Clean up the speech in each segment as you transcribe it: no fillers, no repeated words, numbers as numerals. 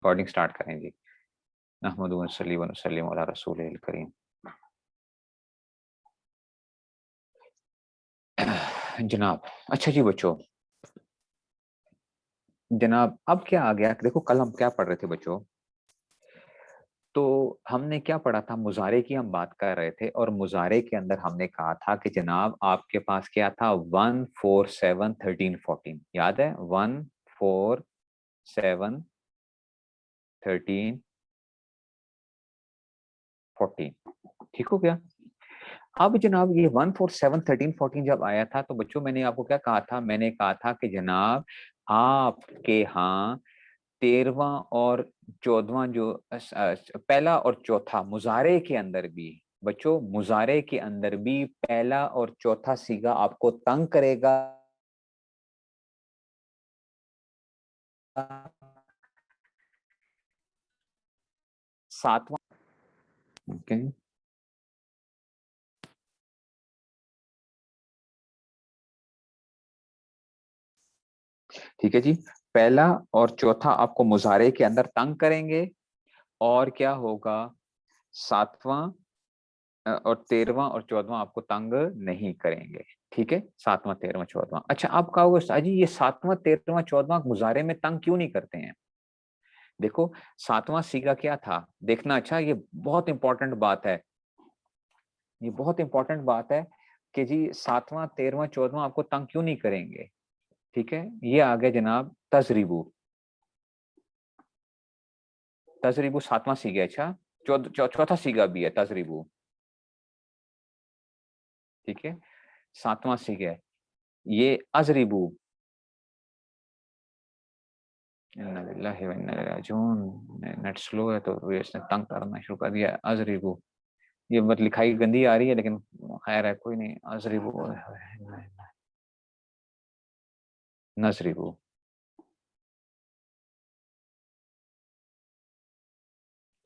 Recording start करें जी। नहमदुहु व नसल्ली व नसल्लिमु अला रसूलिल करीम। जनाब, अच्छा जी बच्चों, जनाब अब क्या आ गया, देखो कल हम क्या पढ़ रहे थे बच्चों, तो हमने क्या पढ़ा था, मुजारे की हम बात कर रहे थे और मुजारे के अंदर हमने कहा था कि जनाब आपके पास क्या था, 1 4 7 13 14, याद है 1 4 7 13 14, ठीक हो गया। अब जनाब ये 1 4 7 13 14 जब आया था तो बच्चों मैंने आपको क्या कहा था, मैंने कहा था कि जनाब आपके यहाँ 13वां और 14वां जो पहला और चौथा मुजारे के अंदर भी, बच्चों मुजारे के अंदर भी पहला और चौथा सीगा आपको तंग करेगा, सातवां, ओके ठीक है जी, पहला और चौथा आपको मुजारे के अंदर तंग करेंगे और क्या होगा, सातवां और 13वां और 14वां आपको तंग नहीं करेंगे, ठीक है, 7वां 13वां 14वां। अच्छा आप कहोगे साजी ये 7वां 13वां 14वां मुजारे में तंग क्यों नहीं करते हैं? देखो 7वां सीगा क्या था, देखना, अच्छा ये बहुत इंपॉर्टेंट बात है, ये बहुत इंपॉर्टेंट बात है कि जी 7वां 13वां 14वां आपको तंग क्यों नहीं करेंगे, ठीक है। ये आ गया जनाब तजरीबू, तजरीबू 7वां सीगा, अच्छा चौथा सीगा भी है तजरीबू, ठीक है, 7वां सीगा है ये अजरीबू, नेट स्लो है तो इसने तंग करना शुरू कर दिया, अजरीबू, ये बस लिखाई गंदी आ रही है लेकिन खैर है कोई नहीं, अजरीबू नजरीबू,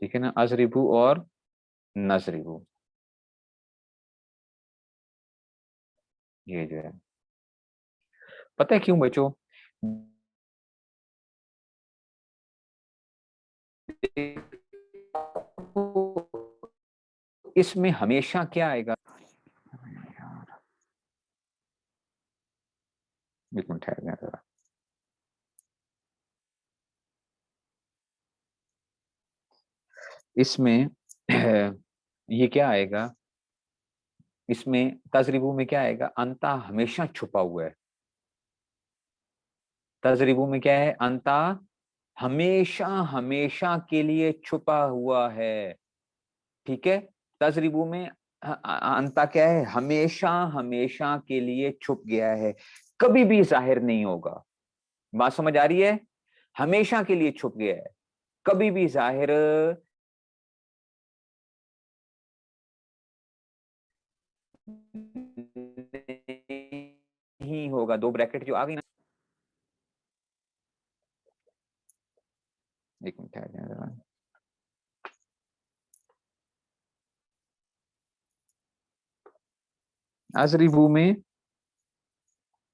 ठीक है ना, अजरीबू और नजरीबू, ये जो है, पता है क्यों बच्चों, इसमें हमेशा क्या आएगा, एक मिनट ठहर गया जरा, इसमें ये क्या आएगा, इसमें तजरीबू में क्या आएगा, अंता हमेशा छुपा हुआ है, तजरीबू में क्या है, अंता हमेशा हमेशा के लिए छुपा हुआ है, ठीक है, तजरीबू में अंता क्या है, हमेशा हमेशा के लिए छुप गया है, कभी भी जाहिर नहीं होगा, बात समझ आ रही है, हमेशा के लिए छुप गया है, कभी भी जाहिर नहीं होगा, दो ब्रैकेट जो आ गई ना, एक मिनट है जरा, अजरीबू में,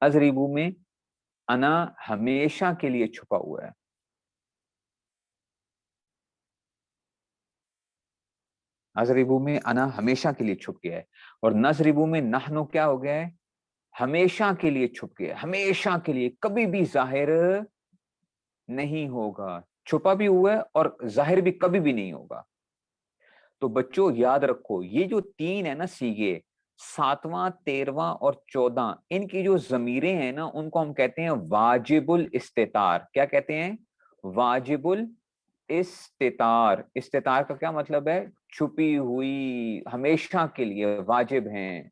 अजरीबू में अना हमेशा के लिए छुपा हुआ है, अजरीबू में अना हमेशा के लिए छुप गया है, और नजरीबू में नहनो क्या हो गया है, हमेशा के लिए छुप गया है, हमेशा के लिए कभी भी जाहिर नहीं होगा, छुपा भी हुआ है और जाहिर भी कभी भी नहीं होगा। तो बच्चों याद रखो ये जो तीन है ना सीगे, 7वां 13वां और 14, इनकी जो जमीरें हैं ना उनको हम कहते हैं वाजिबुल इस्तितार, क्या कहते हैं, वाजिबुल इस्तितार, इस्तितार का क्या मतलब है, छुपी हुई, हमेशा के लिए वाजिब हैं,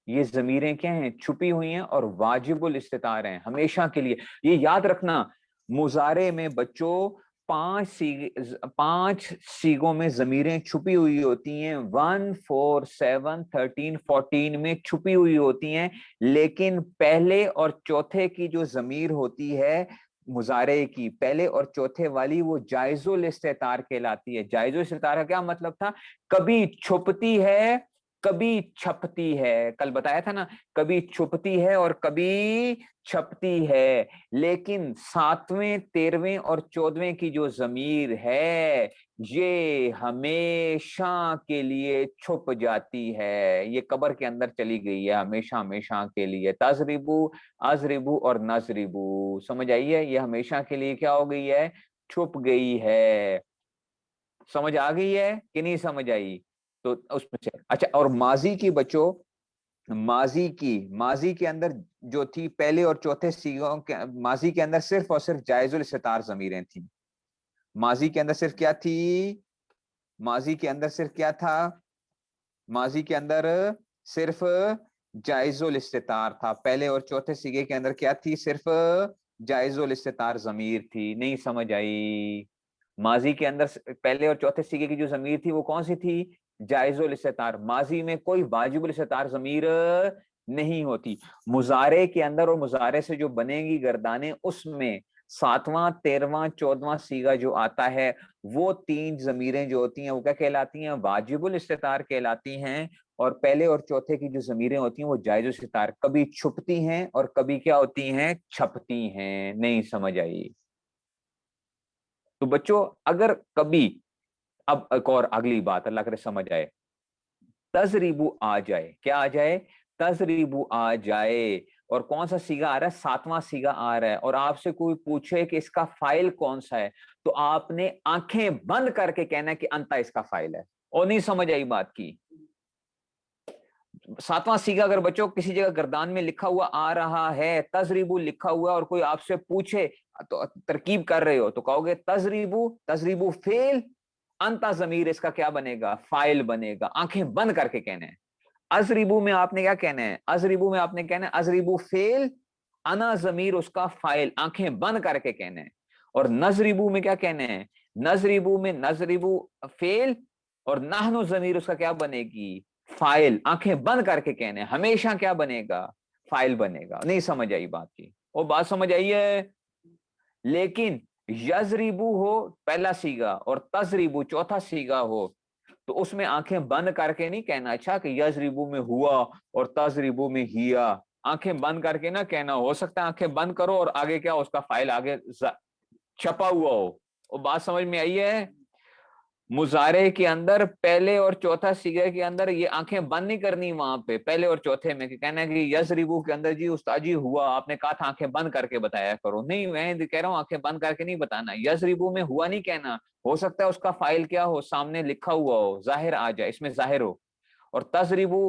ये जमीरें क्या हैं, छुपी हुई हैं और वाजिबुल इस्तितार हैं, हमेशा के लिए, ये याद रखना। मुजारे में बच्चों पांच सीगों में जमीरें छुपी हुई होती हैं, 1 4 7 13 14 में छुपी हुई होती हैं, लेकिन पहले और चौथे की जो जमीर होती है मुजारे की, पहले और चौथे वाली, वो जायजुल इस्तितार कहलाती है। जायजुल इस्तितार का क्या मतलब था, कभी छुपती है कभी छपती है, कल बताया था ना, कभी छुपती है और कभी छपती है, लेकिन 7वें 13वें और 14वें की जो जमीर है ये हमेशा के लिए छुप जाती है, ये कब्र के अंदर चली गई है हमेशा हमेशा के लिए। तजरिबू, अजरिबू और नजरिबू, समझ आई है, ये हमेशा के लिए क्या हो गई है, छुप गई है। समझ आ गई है कि नहीं समझ आई? तो उसमें से अच्छा, और माजी की बच्चों, माजी के अंदर जो थी पहले और चौथे सीगों के, माजी के अंदर सिर्फ और सिर्फ जायजुल इस्तितार जमीरें थी। माजी के अंदर सिर्फ क्या थी, माजी के अंदर सिर्फ क्या था, माजी के अंदर सिर्फ जायजुल इस्तितार था। पहले और चौथे सीगे के अंदर क्या थी, सिर्फ जायजुल इस्तितार जमीर थी। नहीं समझ आई? माजी के अंदर पहले और चौथे सीगे की जो जमीर थी वो कौन सी थी, जायजुल इस्तितार। माजी में कोई वाजिबुल इस्तितार जमीर नहीं होती। मुजारे के अंदर और मुजारे से जो बनेगी गर्दाने, उसमें 7वां 13वां 14वां सीगा जो आता है, वो 3 जमीरें जो होती हैं वो क्या कहलाती हैं, वाजिबुल इस्तितार कहलाती हैं। और पहले और चौथे की जो जमीरें होती हैं वो जायजुल इस्तितार, कभी छुपती हैं और कभी क्या होती हैं, छपती हैं। नहीं समझ आई? तो बच्चों अगर कभी, अब एक और अगली बात अल्लाह करे समझ आए, तजरीबू आ जाए, क्या आ जाए, तजरीबू आ जाए, और कौन सा सीगा आ रहा है, 7वां सीगा आ रहा है, और आपसे कोई पूछे कि इसका फाइल कौन सा है, तो आपने आंखें बंद करके कहना है कि अंता इसका फाइल है। और नहीं समझ आई बात की? 7वां सीगा अगर बच्चों किसी जगह गर्दान में लिखा हुआ आ रहा है, तजरीबू लिखा हुआ, और कोई आपसे पूछे तो तरकीब कर रहे हो तो कहोगे तजरीबू, तजरीबू फेल, अंता जमीर इसका क्या बनेगा, फाइल बनेगा। आंखें बंद करके कहना है। अजरिबू में आपने क्या कहना है, अजरिबू में आपने कहना है अजरिबू फेल, अना जमीर उसका फाइल, आंखें बंद करके कहना है। और नजरिबू में क्या कहना है, नजरिबू में नजरिबू फेल और नाहनु जमीर उसका क्या बनेगी, फाइल, आंखें बंद करके कहना है, हमेशा क्या बनेगा, फाइल बनेगा। नहीं समझ आई बात की? वो बात समझ आई है? लेकिन यजरिबू हो पहला सीगा और तजरिबू चौथा सीगा हो, तो उसमें आंखें बंद करके नहीं कहना, अच्छा कि यजरिबू में हुआ और तजरिबू में हिया, आंखें बंद करके ना कहना। हो सकता है आंखें बंद करो और आगे क्या, उसका फाइल आगे छपा हुआ हो। वो बात समझ में आई है? मुजारे के अंदर पहले और चौथा सीगे के अंदर ये आंखें बंद नहीं करनी, वहां पे पहले और चौथे में कि कहना है कि यजरिबू के अंदर जी उस्ताद जी हुआ, आपने कहा था आंखें बंद करके बताया करो। नहीं, मैं कह रहा हूँ आंखें बंद करके नहीं बताना, यजरिबू में हुआ नहीं कहना। हो सकता है उसका फाइल क्या हो, सामने लिखा हुआ हो, जाहिर आ जाए, इसमें जाहिर हो। और तजरिबू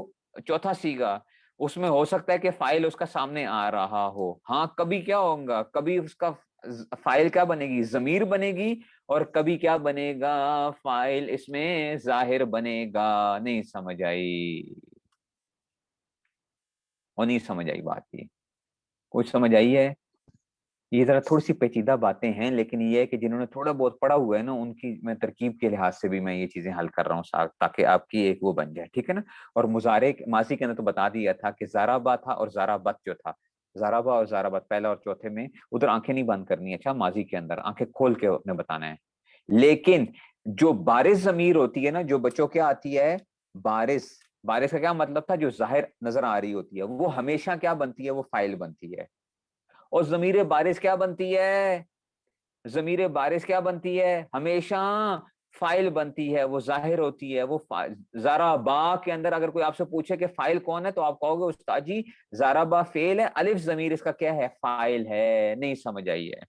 चौथा सीगा, उसमें हो सकता है कि फाइल उसका सामने आ रहा हो। हाँ, कभी क्या होगा, कभी उसका फाइल क्या बनेगी, जमीर बनेगी, और कभी क्या बनेगा, फाइल इसमें जाहिर बनेगा। नहीं समझ आई? और नहीं समझ आई बात की? कुछ समझ आई है? ये जरा थोड़ी सी पेचीदा बातें हैं, लेकिन ये है कि जिन्होंने थोड़ा बहुत पढ़ा हुआ है ना, उनकी मैं तरकीब के लिहाज से भी मैं ये चीजें हल कर रहा हूँ, ताकि आपकी एक वो बन जाए, ठीक है ना। और मुजारे मासी के अंदर तो बता दिया था कि जाराबा था और जाराबत जो था, जाराबा और जाराबत पहला और चौथे में, उधर आंखें नहीं बंद करनी है। अच्छा, माजी के अंदर आंखें खोल के अपने बताना है। लेकिन जो बारिश जमीर होती है ना, जो बच्चों क्या आती है, बारिश, बारिश का क्या मतलब था, जो जाहिर नजर आ रही होती है, वो हमेशा क्या बनती है, वो फाइल बनती है। और जमीर बारिश क्या बनती है, जमीर बारिश क्या बनती है, हमेशा फाइल बनती है, वो जाहिर होती है। वो जारा बा के अंदर अगर कोई आपसे पूछे कि फाइल कौन है, तो आप कहोगे उस्ताद जी जारा बा फेल है, अलिफ जमीर इसका क्या है, फाइल है। नहीं समझ आई है?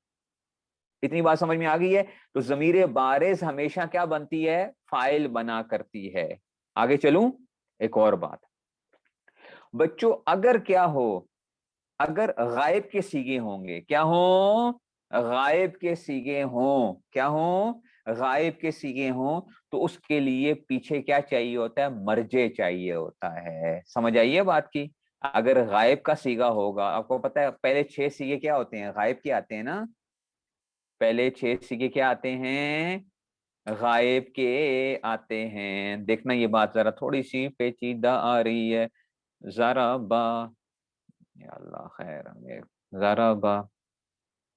इतनी बात समझ में आ गई है? तो जमीर बारिश हमेशा क्या बनती है, फाइल बना करती है। आगे चलूं, एक और बात बच्चों, अगर क्या हो, अगर गायब के सीगे होंगे, क्या हो, गायब के सीगे हों, क्या हो, गायब के सीगे हों, तो उसके लिए पीछे क्या चाहिए होता है, मर्जे चाहिए होता है। समझ आइए बात की? अगर गायब का सीगा होगा, आपको पता है पहले 6 सीगे क्या होते हैं, गायब के आते हैं ना, पहले 6 सीगे क्या आते हैं, गायब के आते हैं। देखना ये बात जरा थोड़ी सी पेचीदा आ रही है। जरा बा, या अल्लाह खैर, जरा बा,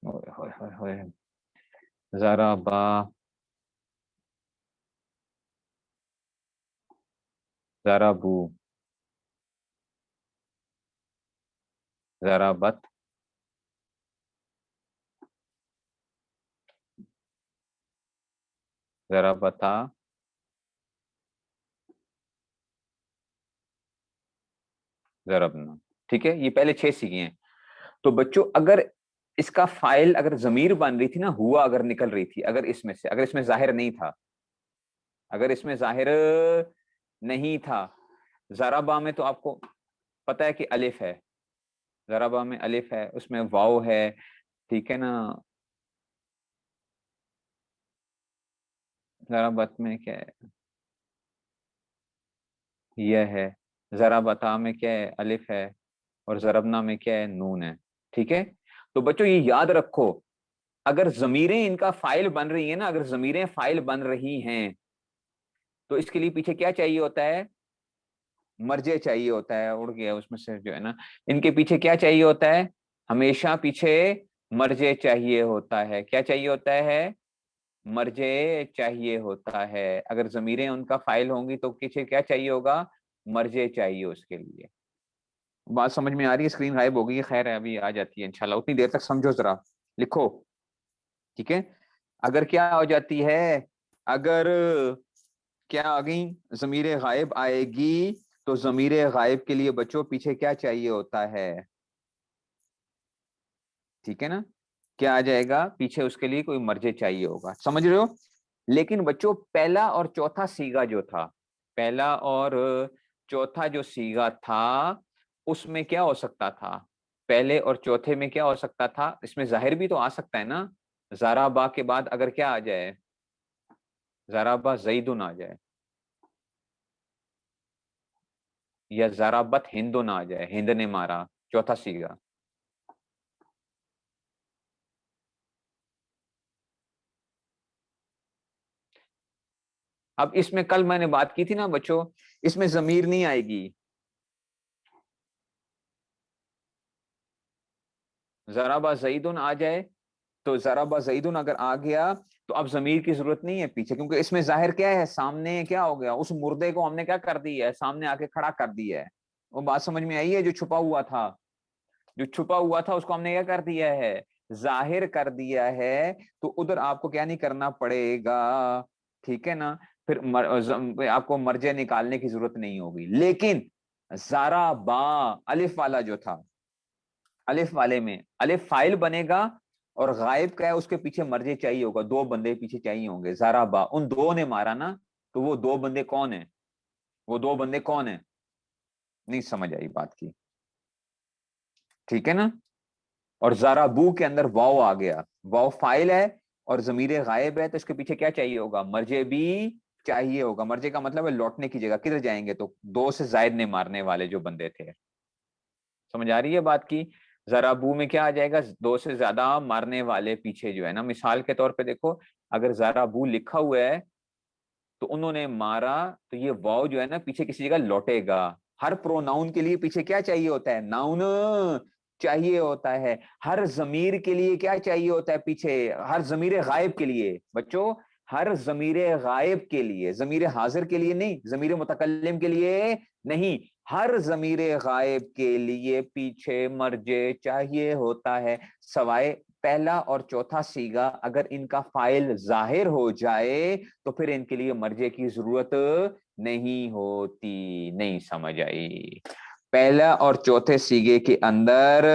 ओए होए होए होए, जरा बा, जरा बू, ज़राबत, ज़राबता, ज़रबना। ठीक है, ये पहले 6 सीखे हैं। तो बच्चों अगर इसका फाइल अगर जमीर बन रही थी ना, हुआ अगर निकल रही थी, अगर इसमें से, अगर इसमें जाहिर नहीं था, अगर इसमें जाहिर नहीं था, ज़राबा में तो आपको पता है कि अलिफ है, ज़राबा में अलिफ है, उसमें वाव है, ठीक है ना। ज़राबत में क्या है, यह है। ज़राबता में क्या है, अलिफ है, और ज़रबना में क्या है, नून है। ठीक है, तो बच्चों ये याद रखो, अगर जमीरें इनका फाइल बन रही है ना, अगर जमीरें फाइल बन रही हैं, तो इसके लिए पीछे क्या चाहिए होता है, मर्जे चाहिए होता है। उड़ गया उसमें से जो है ना, इनके पीछे क्या चाहिए होता है, हमेशा पीछे मर्जे चाहिए होता है। क्या चाहिए होता है, मर्जे चाहिए होता है। अगर जमीरें उनका फाइल होंगी तो पीछे क्या चाहिए होगा, मर्जे चाहिए उसके लिए। बात समझ में आ रही है, स्क्रीन गायब हो गई है, खैर है अभी आ जाती है इंशाल्लाह, उतनी देर तक समझो जरा, लिखो। ठीक है, अगर क्या हो जाती है, अगर क्या आ गई, जमीर गायब आएगी, तो जमीर गायब के लिए बच्चों पीछे क्या चाहिए होता है, ठीक है ना, क्या आ जाएगा पीछे, उसके लिए कोई मर्जे चाहिए होगा, समझ रहे हो। लेकिन बच्चों पहला और चौथा सीगा जो था, पहला और चौथा जो सीगा था, उसमें क्या हो सकता था, पहले और चौथे में क्या हो सकता था, इसमें जाहिर भी तो आ सकता है ना, ज़राबा के बाद अगर क्या आ जाए, ज़राबा ज़ैदुन आ जाए, या ज़राबत हिंदुन आ जाए, हिंद ने मारा, चौथा सीगा। अब इसमें कल मैंने बात की थी ना बच्चों, इसमें जमीर नहीं आएगी, ज़राबा ज़ैदुन आ जाए, तो ज़राबा ज़ैदुन अगर आ गया, तो अब जमीर की जरूरत नहीं है पीछे, क्योंकि इसमें जाहिर क्या है, सामने क्या हो गया, उस मुर्दे को हमने क्या कर दिया है, सामने आके खड़ा कर दिया है। वो बात समझ में आई है, जो छुपा हुआ था, जो छुपा हुआ था उसको हमने क्या कर दिया है, जाहिर कर दिया है। तो उधर आपको क्या नहीं करना पड़ेगा, ठीक है ना, फिर आपको मर्जे निकालने की जरूरत नहीं होगी। लेकिन ज़ारा बा अलिफ वाला जो था, अलिफ वाले में अलिफ फाइल बनेगा, और गायब का है उसके पीछे मर्जे चाहिए होगा, दो बंदे पीछे चाहिए होंगे, ज़ारा बा, उन दो ने मारा ना, तो वो दो बंदे कौन है, वो दो बंदे कौन है, नहीं समझ आई बात की, ठीक है ना। और ज़राबू के अंदर वाव आ गया, वाव फाइल है और जमीर गायब है, तो इसके पीछे क्या चाहिए होगा, मर्जे भी चाहिए होगा। मर्जे का मतलब है लौटने की जगह, किधर जाएंगे, तो दो से जायद ने मारने वाले जो बंदे थे, समझ आ रही है बात की। ज़राबू में क्या आ जाएगा, दो से ज्यादा मारने वाले पीछे जो है ना, मिसाल के तौर पे देखो, अगर ज़राबू लिखा हुआ है तो उन्होंने मारा, तो ये वाव जो है ना पीछे किसी जगह लौटेगा। हर प्रोनाउन के लिए पीछे क्या चाहिए होता है, नाउन चाहिए होता है। हर जमीर के लिए क्या चाहिए होता है पीछे, हर जमीर गायब के लिए बच्चों, हर जमीर गायब के लिए, जमीर हाजिर के लिए नहीं, जमीर मुतकल्लिम के लिए नहीं, हर जमीर गायब के लिए पीछे मर्जे चाहिए होता है। सवाए पहला और चौथा सीगा अगर इनका फाइल जाहिर हो जाए, तो फिर इनके लिए मर्जे की जरूरत नहीं होती। नहीं समझ आई। पहला और चौथे सीगे के अंदर,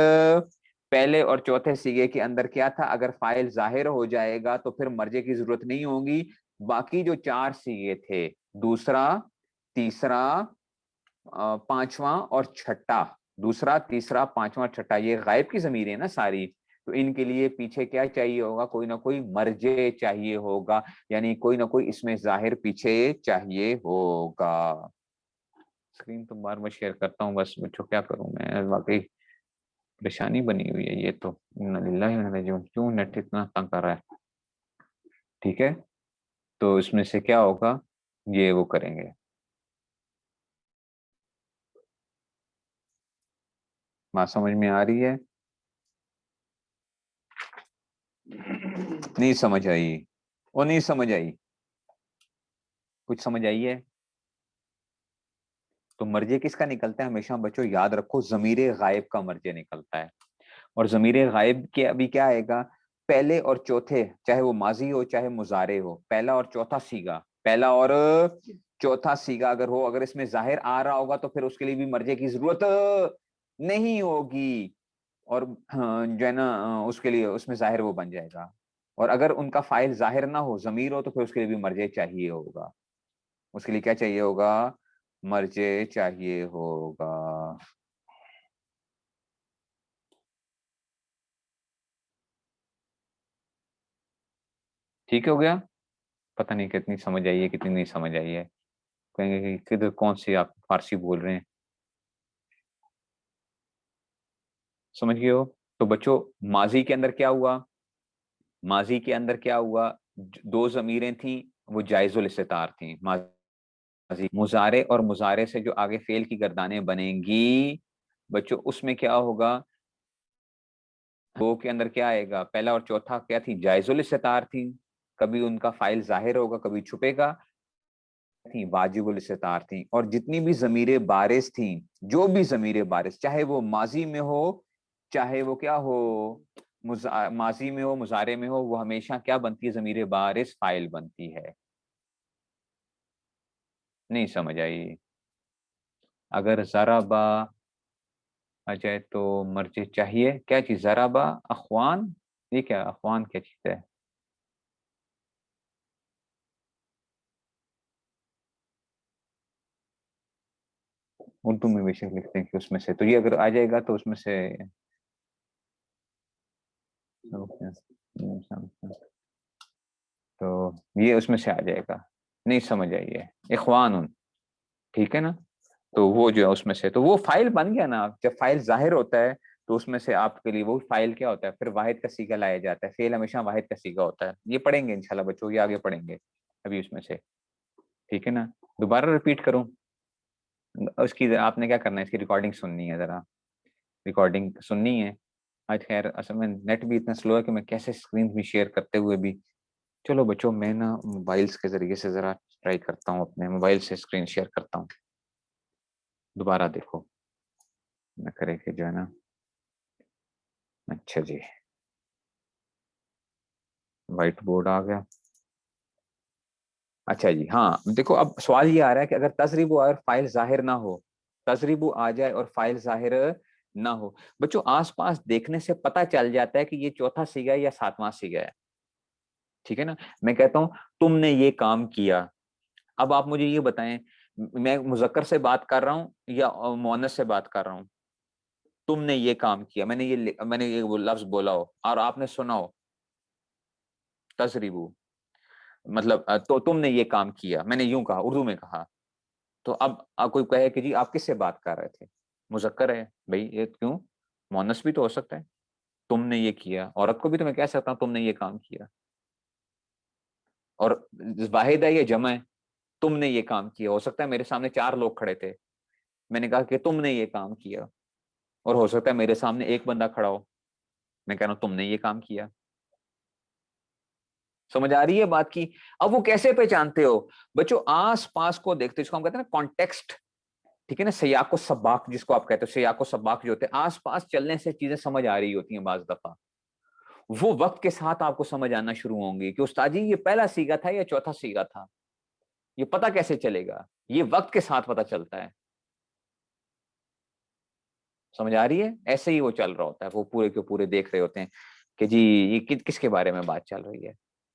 पहले और चौथे सीगे के अंदर क्या था, अगर फाइल जाहिर हो जाएगा तो फिर मर्जे की जरूरत नहीं होगी। बाकी जो चार सीगे थे, दूसरा, तीसरा, पांचवा और छठा, दूसरा तीसरा पांचवा छठा, ये गायब की जमीर है ना सारी, तो इनके लिए पीछे क्या चाहिए होगा, कोई ना कोई मर्जे चाहिए होगा, यानी कोई ना कोई इसमें जाहिर पीछे चाहिए होगा। स्क्रीन तो बार बार शेयर करता हूँ, बस बच्चों क्या करूं मैं, वाकई परेशानी बनी हुई है ये तो, इन्ना लिल्लाहि व इन्ना इलैहि राजिऊन। क्यों नेट इतना तंग कर रहा है, ठीक है। तो इसमें से क्या होगा, ये वो करेंगे। बात समझ में आ रही है, नहीं समझ आई, वो नहीं समझ आई, कुछ समझ आई है। तो मर्जे किसका निकलता है? हमेशा बच्चों याद रखो, ज़मीरे गायब का मर्जे निकलता है। और ज़मीरे गायब के अभी क्या आएगा? पहले और चौथे, चाहे वो माजी हो चाहे मुजारे हो, पहला और चौथा सीगा, पहला और चौथा सीगा अगर हो, अगर इसमें जाहिर आ रहा होगा तो फिर उसके लिए भी मर्जे की जरूरत नहीं होगी, और जो है ना उसके लिए उसमें जाहिर वो बन जाएगा। और अगर उनका फाइल जाहिर ना हो, जमीर हो, तो फिर उसके लिए भी मर्जे चाहिए होगा। उसके लिए क्या चाहिए होगा? मर्जे चाहिए होगा। ठीक हो गया? पता नहीं कितनी समझ आई है कितनी नहीं समझ आई है। कहेंगे कि किधर कौन सी आप फारसी बोल रहे हैं, समझ गए हो? तो बच्चों माजी के अंदर क्या हुआ? माजी के अंदर क्या हुआ? दो जमीरें थी, वो जायजुल इस्तितार थी माजी। मुजारे और मुजारे से जो आगे फेल की गर्दानें बनेंगी बच्चों, उसमें क्या होगा? दो के अंदर क्या आएगा? पहला और चौथा क्या थी? जायजुल इस्तितार थी, कभी उनका फाइल जाहिर होगा कभी छुपेगा, थी वाजिबुल इस्तितार थी। और जितनी भी जमीरे बारिश थी, जो भी जमीरे बारिश, चाहे वो माजी में हो चाहे वो क्या हो, माजी में हो मुजारे में हो, वो हमेशा क्या बनती है? जमीरे बारिश फाइल बनती है। नहीं समझ आई? अगर जराबा आ जाए तो मर्जे चाहिए, क्या चीज? जराबा अखवान, ये क्या अखवान क्या चीज है? उर्दू में बेशक लिखते हैं कि उसमें से, तो ये अगर आ जाएगा तो उसमें से तो ये उसमें से आ जाएगा। नहीं समझ आई है? इखवान, ठीक है ना? तो वो जो है उसमें से, तो वो फाइल बन गया ना। जब फाइल जाहिर होता है तो उसमें से आपके लिए वो फाइल क्या होता है? फिर वाहिद का सीगा लाया जाता है। फेल हमेशा वाहिद का सीगा होता है। ये पढ़ेंगे इंशाल्लाह बच्चों, ये आगे पढ़ेंगे अभी उसमें से, ठीक है ना? दोबारा रिपीट करूं? उसकी आपने क्या करना है, इसकी रिकॉर्डिंग सुननी है जरा, रिकॉर्डिंग सुननी है। आज खैर असल में नेट भी इतना स्लो है कि मैं कैसे स्क्रीन भी शेयर करते हुए भी, चलो बच्चों मैं ना मोबाइल्स के जरिए से जरा ट्राई करता हूँ, अपने मोबाइल से स्क्रीन शेयर करता हूँ। दोबारा देखो न करे कि जो है ना। अच्छा जी, व्हाइट बोर्ड आ गया। अच्छा जी, हाँ देखो अब सवाल ये आ रहा है कि अगर तजरीबु और फाइल जाहिर ना हो, तजरीबु आ जाए और फाइल जाहिर ना हो, बच्चों आसपास देखने से पता चल जाता है कि ये चौथा सीगा है या सातवां सीगा है, ठीक है ना? मैं कहता हूं तुमने ये काम किया। अब आप मुझे ये बताएं, मैं मुजक्कर से बात कर रहा हूं या मुअन्नस से बात कर रहा हूं? तुमने ये काम किया, मैंने ये वो लफ्ज बोला हो और आपने सुना हो, तजरीबु मतलब तो तुमने ये काम किया, मैंने यूं कहा, उर्दू में कहा। तो अब कोई कहे कि जी आप किससे बात कर रहे थे? मुजक्कर है भाई, ये क्यों? मुअन्नस भी तो हो सकता है। तुमने ये किया, औरत को भी तो मैं कह सकता हूँ तुमने ये काम किया। और वाहिद है ये जमा है, तुमने ये काम किया। हो सकता है मेरे सामने चार लोग खड़े थे, मैंने कहा कि तुमने ये काम किया। और हो सकता है मेरे सामने एक बंदा खड़ा हो, मैं कह रहा हूं तुमने ये काम किया। समझ आ रही है बात की? अब वो कैसे पहचानते हो बच्चों? आस पास को देखते, इसको हम कहते हैं ना कॉन्टेक्स्ट, ठीक है ना? सयाको सबाक जिसको आप कहते हो, सयाको सबाक जो होते हैं, आस पास चलने से चीजें समझ आ रही होती हैं बाज दफा। वो वक्त के साथ आपको समझ आना शुरू होंगी कि उस्ताद जी ये पहला सीगा था या चौथा सीगा था। ये पता कैसे चलेगा? ये वक्त के साथ पता चलता है। समझ आ रही है? ऐसे ही वो चल रहा होता है, वो पूरे के पूरे देख रहे होते हैं कि जी ये किसके बारे में बात चल रही है।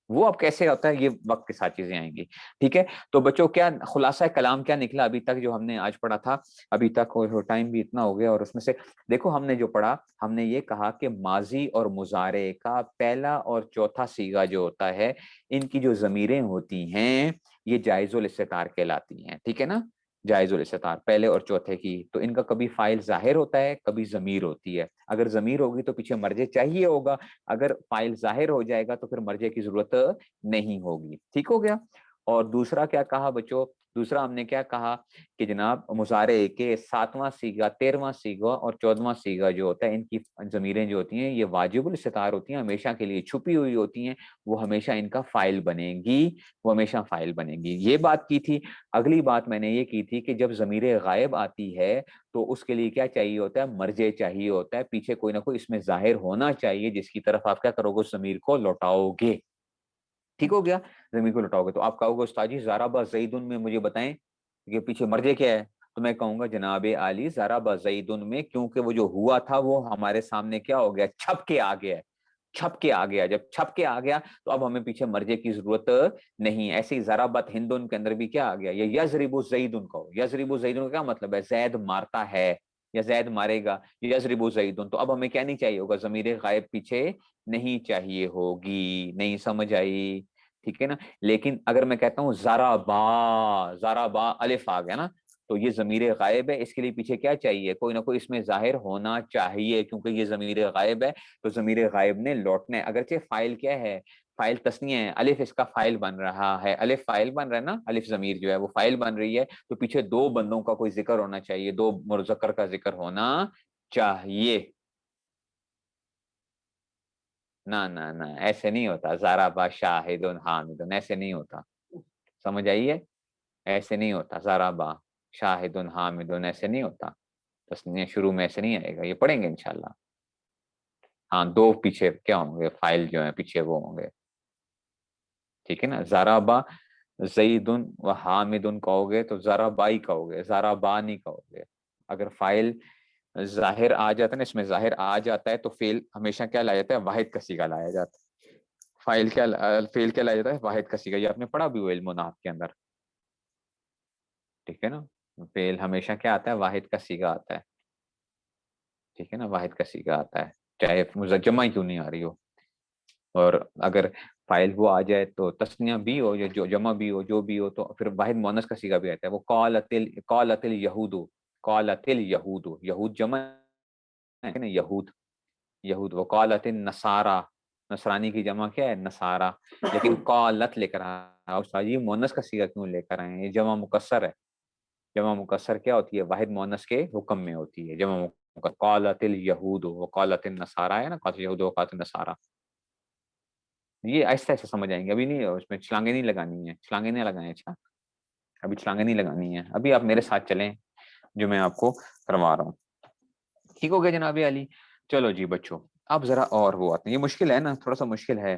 वो अब कैसे होता है, ये वक्त के साथ चीजें आएंगी, ठीक है? तो बच्चों क्या खुलासा कलाम क्या निकला अभी तक जो हमने आज पढ़ा था? अभी तक टाइम भी इतना हो गया, और उसमें से देखो हमने जो पढ़ा, हमने ये कहा कि माजी और मुजारे का पहला और चौथा सीगा जो होता है, इनकी जो जमीरें होती हैं ये जायजुल इस्तितार कहलाती हैं, ठीक है ना? जायजुल इस्तितार पहले और चौथे की, तो इनका कभी फाइल जाहिर होता है कभी जमीर होती है। अगर जमीर होगी तो पीछे मर्जे चाहिए होगा, अगर फाइल जाहिर हो जाएगा तो फिर मर्जे की जरूरत नहीं होगी। ठीक हो गया? اور دوسرا کیا کہا بچوں؟ دوسرا ہم نے کیا کہا کہ جناب مضارع کے 7واں سیغہ، 13واں سیغہ اور 14واں سیغہ جو ہوتا ہے، ان کی ضمیریں جو ہوتی ہیں یہ واجب الاستتار ہوتی ہیں، ہمیشہ کے لیے چھپی ہوئی ہوتی ہیں، وہ ہمیشہ ان کا فاعل بنے گی، وہ ہمیشہ فاعل بنے گی، یہ بات کی تھی۔ اگلی بات میں نے یہ کی تھی کہ جب ضمیر غائب آتی ہے تو اس کے لیے کیا چاہیے ہوتا ہے؟ مرجع چاہیے ہوتا ہے، پیچھے کوئی نہ کوئی اس میں ظاہر ہونا چاہیے جس کی طرف آپ کیا کرو گے؟ ضمیر کو لوٹاؤ گے۔ ٹھیک ہو گیا؟ ضمیر کو لوٹاؤ گے تو آپ کہو گے استاد جی ضرب زیدن میں مجھے بتائیں کہ پیچھے مرجع کیا ہے؟ تو میں کہوں گا جناب عالی ضرب زیدن میں کیونکہ وہ جو ہوا تھا وہ ہمارے سامنے کیا ہو گیا؟ چھپ کے آ گیا ہے، چھپ کے آ گیا۔ جب چھپ کے آ گیا تو اب ہمیں پیچھے مرجع کی ضرورت نہیں۔ ایسے ہی ضربت ہندن کے اندر بھی کیا آ گیا؟ یہ یضرب زیدن کا ہو، یضرب زیدن کا کیا مطلب ہے؟ زید مارتا ہے یا زید مارے گا، یضرب زیدن۔ تو اب ہمیں کیا نہیں چاہیے ہوگا؟ ضمیر غائب پیچھے نہیں چاہیے ہوگی۔ نہیں سمجھ آئی؟ ٹھیک ہے نا؟ لیکن اگر میں کہتا ہوں ضربا، ضربا الف آ گیا نا، تو یہ ضمیر غائب ہے، اس کے لیے پیچھے کیا چاہیے؟ کوئی نہ کوئی اس میں ظاہر ہونا چاہیے، کیونکہ یہ ضمیر غائب ہے تو ضمیر غائب نے لوٹنا ہے۔ اگرچہ فاعل کیا ہے؟ فاعل تثنیہ ہے، الف اس کا فاعل بن رہا ہے، الف فاعل بن رہا ہے نا، الف ضمیر جو ہے وہ فاعل بن رہی ہے، تو پیچھے دو بندوں کا کوئی ذکر ہونا چاہیے، دو مذکر کا ذکر ہونا چاہیے۔ نہ ایسے نہیں ہوتا، ضرب شاہد حامد ایسے نہیں ہوتا، سمجھ آئیے؟ ایسے نہیں ہوتا، ضرب شاہد حامد ایسے نہیں ہوتا، تسنیہ شروع میں ایسے نہیں آئے گا، یہ پڑھیں گے انشاءاللہ۔ ہاں دو پیچھے کیا ہوں گے؟ فائل جو ہیں پیچھے وہ ہوں گے، ٹھیک ہے نا؟ ضرب زید و حامد کہو گے تو ضربائی کہو گے، ضربا نہیں کہو گے۔ اگر فائل ظاہر آ جاتا ہے نا، اس میں ظاہر آ جاتا ہے تو فعل ہمیشہ کیا لایا جاتا ہے؟ واحد کا صیغہ لایا جاتا ہے۔ فائل کیا فعل کیا لایا جاتا ہے؟ واحد کا صیغہ، یہ آپ نے پڑھا بھی ہو علم و نحو کے اندر، ٹھیک ہے نا؟ فعل ہمیشہ کیا آتا ہے؟ واحد کا صیغہ آتا ہے، ٹھیک ہے نا؟ واحد کا صیغہ آتا ہے، چاہے جمع کیوں نہیں آ رہی ہو۔ اور اگر فائل وہ آ جائے تو تسنیہ بھی ہو یا جو جمع بھی ہو، جو بھی ہو، تو پھر واحد مؤنث کا صیغہ بھی آتا ہے۔ وہ قالت الیہود، قالت الیہود، یہود جمع ہے نا، یہود، یہود۔ وقالت النصارى، نصرانی کی جمع کیا ہے؟ نصارہ۔ لیکن قالت لے کر آیا استاد جی مؤنث کا صیغہ کیوں لے کر آئے ہیں؟ یہ جمع مکسر ہے، جمع مکسر کیا ہوتی ہے؟ واحد مؤنث کے حکم میں ہوتی ہے جمع مکسر۔ قالت الیہود وقالت النصارى ہے نا، قالت الیہود وقالت النصارى۔ یہ ایسا ایسا سمجھ آئیں گے، ابھی نہیں اس میں چھلانگیں نہیں لگانی ہیں، چھلانگیں نہیں لگائیں، اچھا ابھی چھلانگیں نہیں لگانی ہیں، ابھی آپ میرے ساتھ چلیں جو میں آپ کو کروا رہا ہوں۔ ٹھیک ہو گیا جناب علی؟ چلو جی بچوں، اب ذرا اور وہ آتے ہیں، یہ مشکل ہے نا، تھوڑا سا مشکل ہے،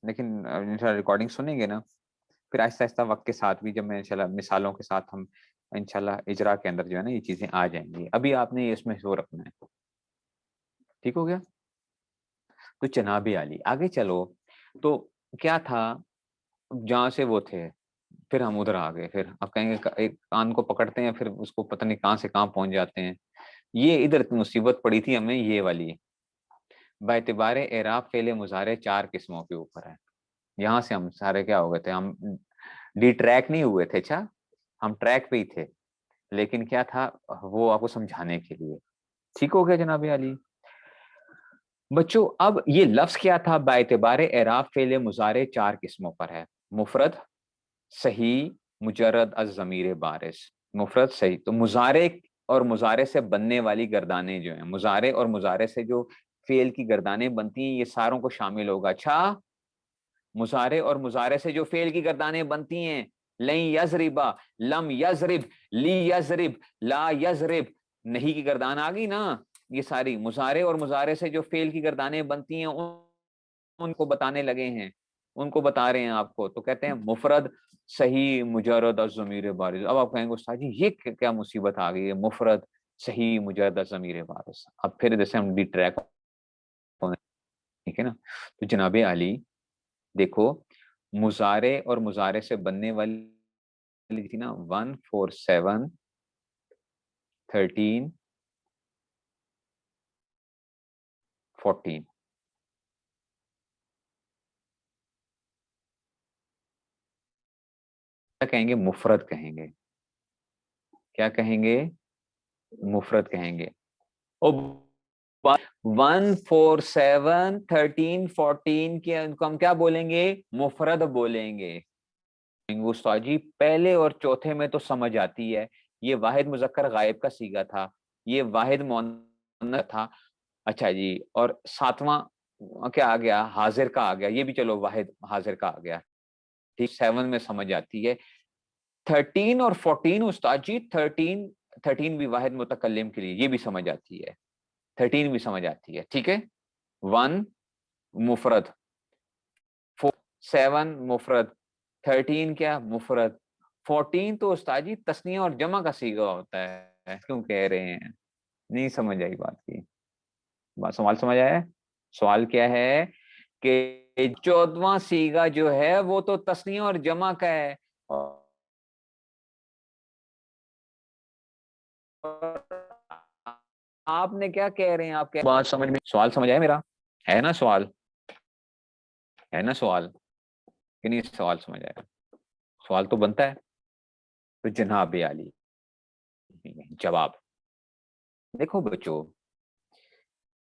لیکن انشاءاللہ ریکارڈنگ سنیں گے نا پھر آہستہ آہستہ وقت کے ساتھ بھی، جب میں انشاءاللہ مثالوں کے ساتھ ہم انشاءاللہ اجرا کے اندر جو ہے نا یہ چیزیں آ جائیں گی، ابھی آپ نے اس میں وہ رکھنا ہے۔ ٹھیک ہو گیا؟ تو جناب علی آگے چلو، تو کیا تھا؟ جہاں سے وہ تھے پھر ہم ادھر آ گئے، پھر آپ کہیں گے ایک کان کو پکڑتے ہیں پھر اس کو پتہ نہیں کہاں سے کہاں پہنچ جاتے ہیں۔ یہ ادھر مصیبت پڑی تھی ہمیں، یہ والی باعتبار اعراب فعل مضارع 4 قسموں کے اوپر ہے۔ یہاں سے ہم سارے کیا ہو گئے تھے؟ ہم ڈی ٹریک نہیں ہوئے تھے، اچھا ہم ٹریک پہ ہی تھے، لیکن کیا تھا وہ آپ کو سمجھانے کے لیے۔ ٹھیک ہو گیا جناب علی؟ بچوں اب یہ لفظ کیا تھا؟ باعتبار اعراب فعل مضارع 4 قسموں پر ہے، مفرد، صحیح، مجرد از ضمیر بارز۔ مفرد صحیح، تو مضارع اور مضارع سے بننے والی گردانیں جو ہیں، مضارع اور مضارع سے جو فعل کی گردانیں بنتی ہیں یہ ساروں کو شامل ہوگا۔ اچھا مضارع اور مضارع سے جو فعل کی گردانیں بنتی ہیں، لن یضربا، لم یضرب، لی یضرب، لا یضرب، نہیں کی گردان آ گئی نا، یہ ساری مضارع اور مضارع سے جو فعل کی گردانیں بنتی ہیں ان کو بتانے لگے ہیں، ان کو بتا رہے ہیں آپ کو، تو کہتے ہیں مفرد، صحیح، مجرد اور ضمیر بارز۔ اب آپ کہیں گے استاد جی یہ کیا مصیبت آ گئی ہے؟ مفرد، صحیح، مجرد اور ضمیر بارز، اب پھر جیسے ہم ڈی ٹریک، ٹھیک ہے نا؟ تو جناب علی دیکھو، مضارع اور مضارع سے بننے والی تھی نا 1 4 7 13 14، کیا کہیں گے؟ مفرد کہیں گے۔ کیا کہیں گے؟ مفرد کہیں گے۔ اور 1 4 7 13 14 کے ان کو ہم کیا بولیں گے؟ مفرد بولیں گے۔ उस्ताद जी पहले और चौथे में तो समझ आती है, ये वाहिद मुज़क्कर गायब का सीगा था, ये वाहिद मुअन्नस था। अच्छा जी, और सातवां क्या आ गया? हाजिर का आ गया, ये भी चलो वाहिद हाजिर का आ गया, ठीक, 7 में समझ आती है। 13 और 14 उस्ताद जी, 13 भी वाहिद मुतकल्लिम के लिए, ये भी समझ आती है, 13 भी समझ आती है, ठीक है। 1 मुफरद, 7 मुफरद, 13 क्या? मुफरद। 14 तो उस्ताद जी तस्निया और जमा का सीगा होता है, क्यों कह रहे हैं? नहीं समझ आई बात की, बात सवाल समझ आया? सवाल क्या है कि 14वां सीगा जो है वो तो तस्निया और जमा का है, और आपने क्या कह रहे हैं? आप क्या बात समझ में, सवाल समझ आया मेरा? है ना सवाल? है ना सवाल कि नहीं? सवाल समझ आया? सवाल तो बनता है। तो जनाब आली जवाब, देखो बच्चों,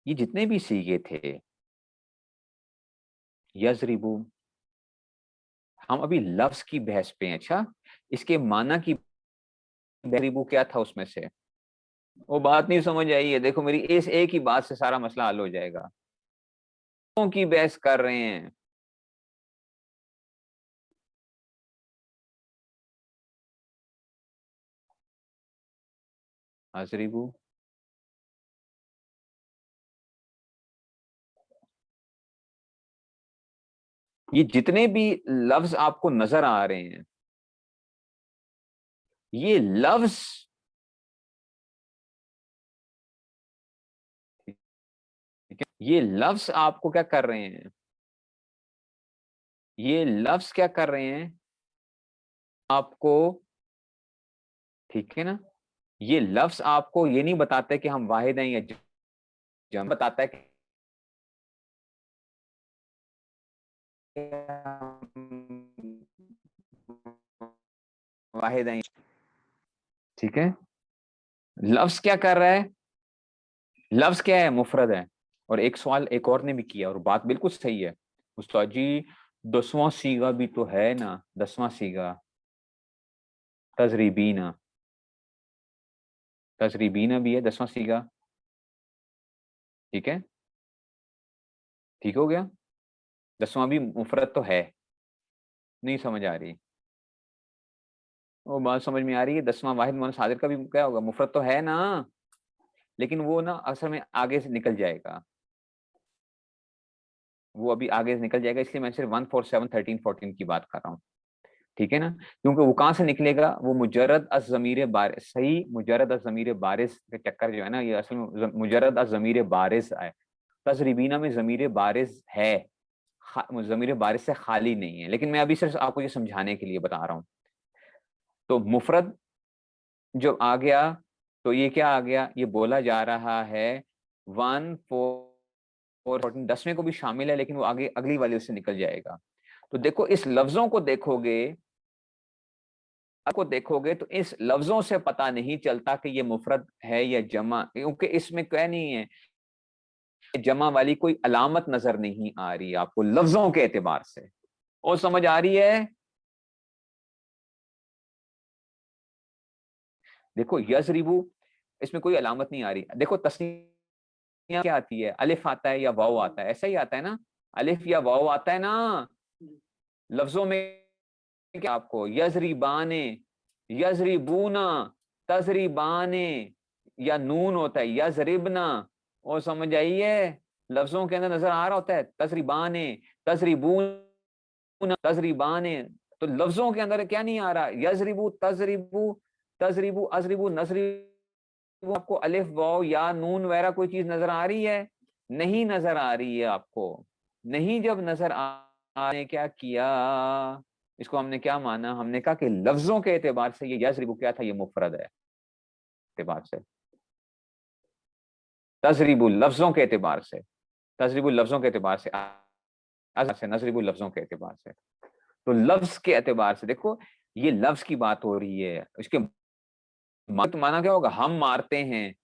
ये जितने भी सीगे थे, यजरिबू, हम अभी लफ्ज की बहस पे हैं। अच्छा, इसके माना की यजरिबू क्या था उसमें से? वो बात नहीं समझ आई है। देखो, मेरी इस एक ही बात से सारा मसला हल हो जाएगा। क्यों की बहस कर रहे हैं? हजरिबू, ये जितने भी लफ्ज आपको नजर आ रहे हैं, ये लफ्ज, ठीक है, ये लफ्ज आपको क्या कर रहे हैं? ये लफ्ज क्या कर रहे हैं आपको? ठीक है ना, ये लफ्ज आपको ये नहीं बताते कि हम वाहिद हैं या जम, बताता है कि वाहिद हैं। ठीक है, लफ्ज क्या कर रहा है? लफ्ज क्या है? मुफरद है। और एक सवाल एक और ने भी किया, और बात बिल्कुल सही है उस्ताद जी, 10वां सीगा भी तो है ना, 10वां सीगा, तजरीबीना, तजरीबीना भी है 10वां सीगा, ठीक है, ठीक हो गया। 10वां भी मुफरद तो है। नहीं समझ आ रही? वो बात समझ में आ रही है, 10वां वाहिद मुअन्नस सादिर का भी क्या होगा? मुफरद तो है ना, लेकिन वो ना असल में आगे से निकल जाएगा, वो अभी आगे से निकल जाएगा, इसलिए मैं सिर्फ 1 4 7 13 14 की बात कर रहा हूँ, ठीक है ना। क्योंकि वो कहाँ से निकलेगा? वो मुजर्रद अज ज़मीर बारिस, सही, मुजर्रद अज ज़मीर बारिस का चक्कर जो है ना, ये असल में मुजर्रद अज ज़मीर बारिस है। तजरीबीना में ज़मीर बारिस है, ज़मीर बारिस से खाली नहीं है, लेकिन मैं अभी सिर्फ आपको ये समझाने के लिए बता रहा हूँ। तो मुफरद जो आ गया, तो ये क्या आ गया? ये बोला जा रहा है 1 4 14, 10वें को भी शामिल है, लेकिन वो आगे अगली वाले उससे निकल जाएगा। तो देखो, इस लफ्जों को देखोगे, आपको देखोगे तो इस लफ्जों से पता नहीं चलता कि ये मुफरद है या जमा, क्योंकि इसमें क्या नहीं है, जमा वाली कोई अलामत नजर नहीं आ रही आपको लफ्जों के एतबार से। और समझ आ रही है? देखो, यजरिबू, इसमें कोई अलामत नहीं आ रही। देखो, तस्नीया क्या आती है? अलिफ आता है या वाव आता है? ऐसा ही आता है ना, अलिफ या वाव आता है ना लफ्जों में। क्या आपको यजरिबाने, यजरिबूना, तजरिबाने, या नून होता है यजरिबना। और समझ आई है? लफ्जों के अंदर नजर आ रहा होता है तजरिबाने, तजरिबून, तजरिबाने। तो लफ्जों के अंदर क्या नहीं आ रहा? यजरिबू, तजरिबू, तजरिबू, अजरिबू, नजरिबू। आपको अलिफ वाव या नून वगैरह कोई चीज नजर आ रही है? नहीं नजर आ रही है आपको। नहीं, जब नजर आने क्या किया, इसको हमने क्या माना? हमने कहा कि लफ्जों के एतबार से ये यजरिबू क्या था? ये मुफरद है एतबार से, तजरिबू लफ्जों के एतबार से, तजरिबू लफ्जों के एतबार से, नजरिबू लफ्जों के एतबार से। तो लफ्ज के एतबार से देखो, ये लफ्ज की बात हो रही है। इसके तो माना क्या होगा? हम मारते हैं,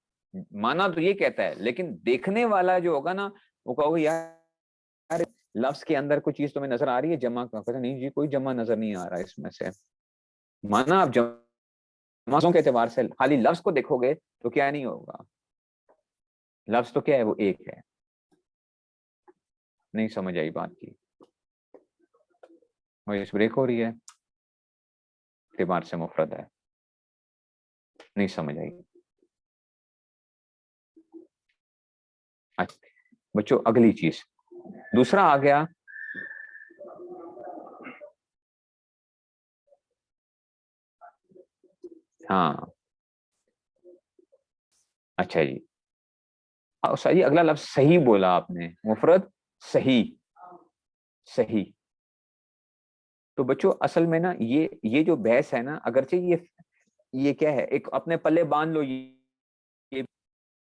माना तो ये कहता है, लेकिन देखने वाला जो होगा ना, वो कहोगे यार लफ्ज के अंदर कोई चीज तुम्हें नजर आ रही है जमा का? कहते नहीं जी कोई जमा नजर नहीं आ रहा है इसमें से। माना आप जमा के एतबार से खाली लफ्ज को देखोगे तो क्या नहीं होगा, लफ्ज तो क्या है, वो एक है। नहीं समझ आई बात की, वॉइस ब्रेक हो रही है, एतबार से मुफरद है, नहीं समझ आई। अच्छा बच्चों अगली चीज, दूसरा आ गया हाँ अच्छा जी, सही, अगला लफ्ज सही बोला आपने, मुफरद सही, सही। तो बच्चों असल में ना ये जो बहस है ना, अगरचे ये क्या है, एक अपने पल्ले बांध लो, ये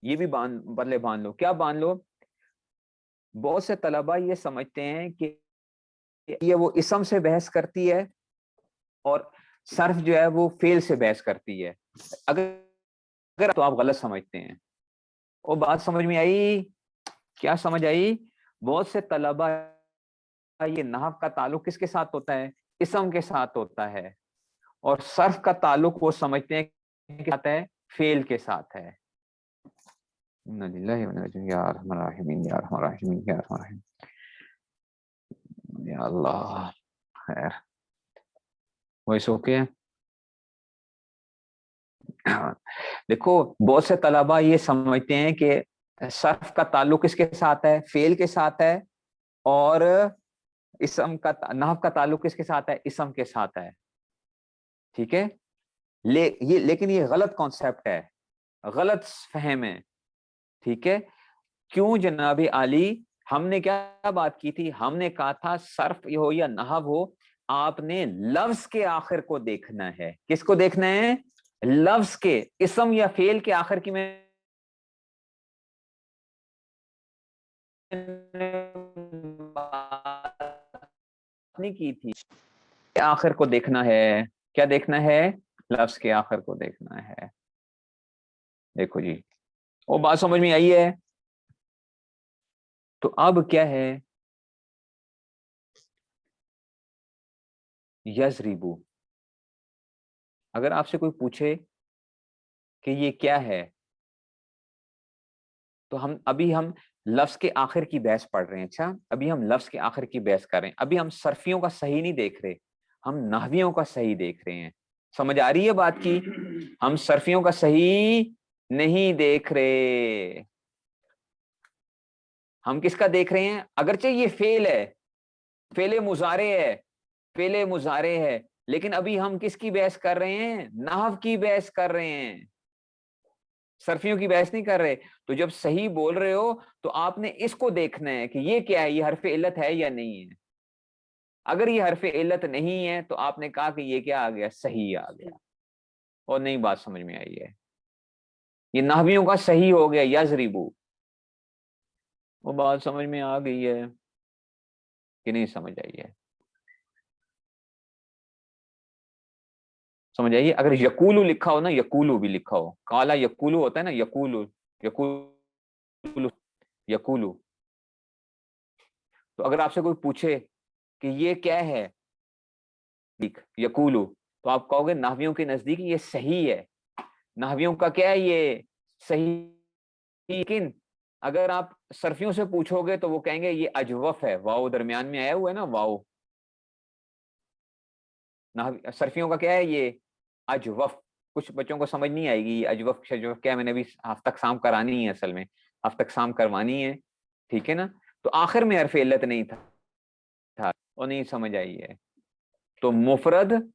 ये भी पल्ले बांध लो। क्या बांध लो? बहुत से तलबा ये समझते हैं कि ये वो इसम से बहस करती है और सर्फ जो है वो फेल से बहस करती है। अगर तो आप गलत समझते हैं। वो बात समझ में आई? क्या समझ आई? बहुत से तलबा ये नहव का ताल्लुक किसके साथ होता है? इसम के साथ होता है, और सर्फ का ताल्लुक वो समझते हैं कि आता है फेल के साथ है। या अल्लाह, खैर वॉइस ओके है। देखो बहुत से तलबा ये समझते हैं कि सर्फ का ताल्लुक किसके साथ है? फेल के साथ है, और इसम का नहव का ताल्लुक किसके साथ है? इसम के साथ है। ठीक है, लेकिन ये गलत कॉन्सेप्ट है, गलत फहम है। ठीक है, क्यों जनाब आली? हमने क्या बात की थी? हमने कहा था सर्फ हो या नहव हो, आपने लफ्ज के आखिर को देखना है। किसको देखना है? लफ्ज के, इसम या फेल के आखिर की मैं नहीं की थी। आखिर को देखना है। क्या देखना है? लफ्ज के आखिर को देखना है। देखो जी, वो बात समझ में आई है? तो अब क्या है? यजरिबू, अगर आपसे कोई पूछे कि ये क्या है, तो हम लफ्ज के आखिर की बहस पढ़ रहे हैं। अच्छा, अभी हम लफ्ज के आखिर की बहस कर रहे हैं, अभी हम सर्फियों का सही नहीं देख रहे, हम नहवियों का सही देख रहे हैं। समझ आ रही है बात की? हम सर्फियों का सही नहीं देख रहे, हम किसका देख रहे हैं? अगरचे ये फेल है, फेले मुजारे है, फेले मुजारे है, लेकिन अभी हम किसकी बहस कर रहे हैं? नहव की बहस कर रहे हैं, सर्फियों की बहस नहीं कर रहे। तो जब सही बोल रहे हो तो आपने इसको देखना है कि ये क्या है, ये हरफ इल्लत है या नहीं है। अगर ये हरफ इल्लत नहीं है तो आपने कहा कि ये क्या आ गया? सही आ गया। और नहीं बात समझ में आई है? ये नहवियों का सही हो गया यजरिबू। वो बात समझ में आ गई है कि नहीं समझ आई है? समझ आइए? अगर यकूलू लिखा हो ना, यकूलू भी लिखा हो, काला यकूलू होता है ना, यकूलू, यकूलू, यकूलू। तो अगर आपसे कोई पूछे कि ये क्या है, यकूलू, तो आप कहोगे नाहवियों के नजदीक ये सही है। नाहवियों का क्या है? ये सही। लेकिन अगर आप सर्फियों से पूछोगे तो वो कहेंगे ये अजवफ है, वाओ दरमियान में आया हुआ है ना, वाओ। सर्फियों का क्या है? ये अजवफ। कुछ बच्चों को समझ नहीं आएगी ये अजवफ शजवफ क्या है, मैंने अभी हफ्ता शाम करानी है, असल में हफ्ता शाम करवानी है। ठीक है ना? तो आखिर में हरफ इल्लत नहीं था और नहीं समझ आई है। तो मुफरद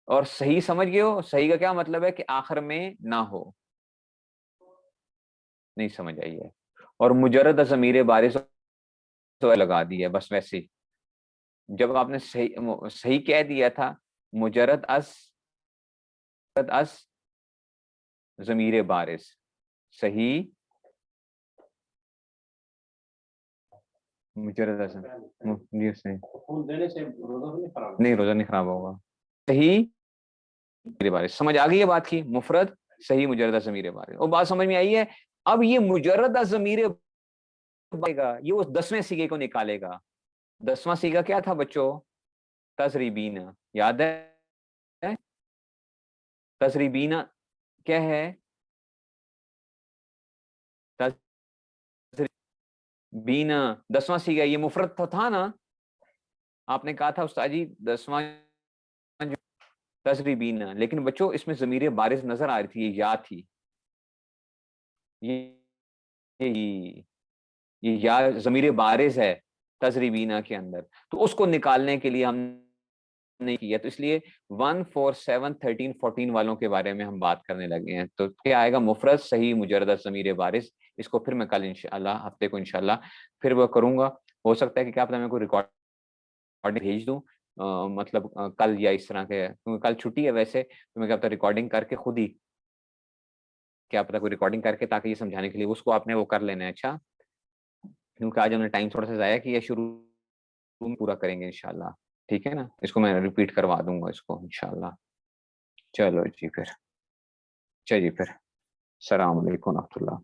और सही समझ गए हो? सही का क्या मतलब है? कि आखिर में ना हो। नहीं समझ आई है? और मुजर्रद ज़मीर बारिश तो लगा दी है बस वैसे ही। जब आपने सही सही कह दिया था, मुजर्रद अस ज़मीर बारिश, सही मुजर्रद अस, जी सही नहीं, रोजा नहीं खराब होगा। सही ज़मीर बारिश, समझ आ गई है बात की? मुफरद सही मुजर्रद ज़मीर बारिश, और बात समझ में आई है? अब ये मुजर्रद ज़मीर, ये उस 10वें सिगे को निकालेगा। 10वां सीगा क्या था बच्चों? तजरीबीना, याद है? तजरीबीना क्या है? तजरीबीना 10वां सीगा, ये मुफरत तो था ना? आपने कहा था उस्ताद जी 10वां तजरीबीना, लेकिन बच्चों इसमें ज़मीर बारिज नजर आ रही थी, ये या थी, ये ये या ज़मीर बारिज है तजरीबीना के अंदर, तो उसको निकालने के लिए हम नहीं किया, तो इसलिए 1 4 7 13 14 वालों के बारे में हम बात करने लगे हैं। तो क्या आएगा? मुफरद सही मुजर्रद ज़मीर बारिज। इसको फिर मैं कल इंशाअल्लाह, हफ्ते को इंशाअल्लाह फिर वो करूंगा। हो सकता है कि क्या पता मैं कोई रिकॉर्डिंग भेज दूं, मतलब कल या इस तरह के, क्योंकि कल छुट्टी है वैसे, तो मैं क्या पता रिकॉर्डिंग करके खुद ही, क्या पता कोई रिकॉर्डिंग करके, ताकि ये समझाने के लिए उसको आपने वो कर लेना है। अच्छा, क्योंकि आज हमने टाइम थोड़ा सा ज़ाया किया, शुरू में पूरा करेंगे इंशाअल्लाह। ठीक है ना? इसको मैं रिपीट करवा दूंगा इसको इंशाअल्लाह। चलो जी फिर, चलिए फिर, अस्सलाम वालेकुम रहमतुल्लाह।